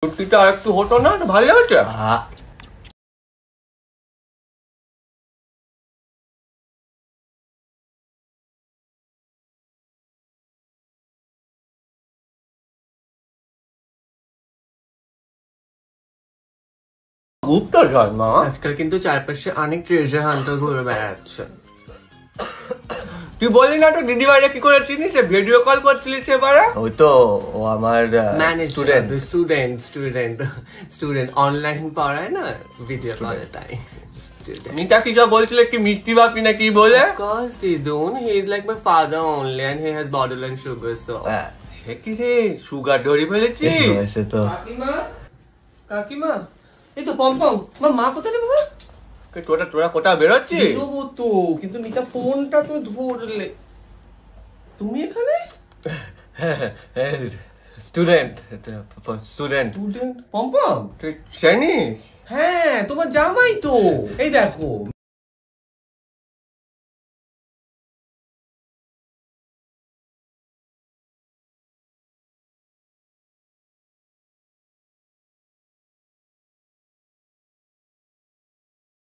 কুর্তিটা আর একটু হতো না, ভালো হচ্ছে। গুপ্ত জন্ম আজকাল কিন্তু চারপাশে অনেক ট্রেজার হান্টার ঘুরে বেড়াচ্ছে। তুই বললি না তো দিদি ভাইরা কি করে চিনিস, ভিডিও কল করছিলিস এবারে? ওই তো ও আমার স্টুডেন্ট অনলাইন পড়ায় না, ভিডিও কলে তাই। নিতা কি যা বলছিল কি মিষ্টি বাপি না কি বলে? Of course, Didun. He is like my father only, and he has borderline sugar. So. সে কি রে, সুগার ধরে ফেলেছি? সে তো কাকিমা এই তো পম্পম, মা কোথায় রে বাবা? তোরা কোথা বেরোচ্ছিস? বেরোবো তো, কিন্তু মিতা ফোনটা তো ধরলে। তুমি এখানে? স্টুডেন্ট পম্পম? তুই জানিস? হ্যাঁ, তোমার জামাই তো। এই দেখো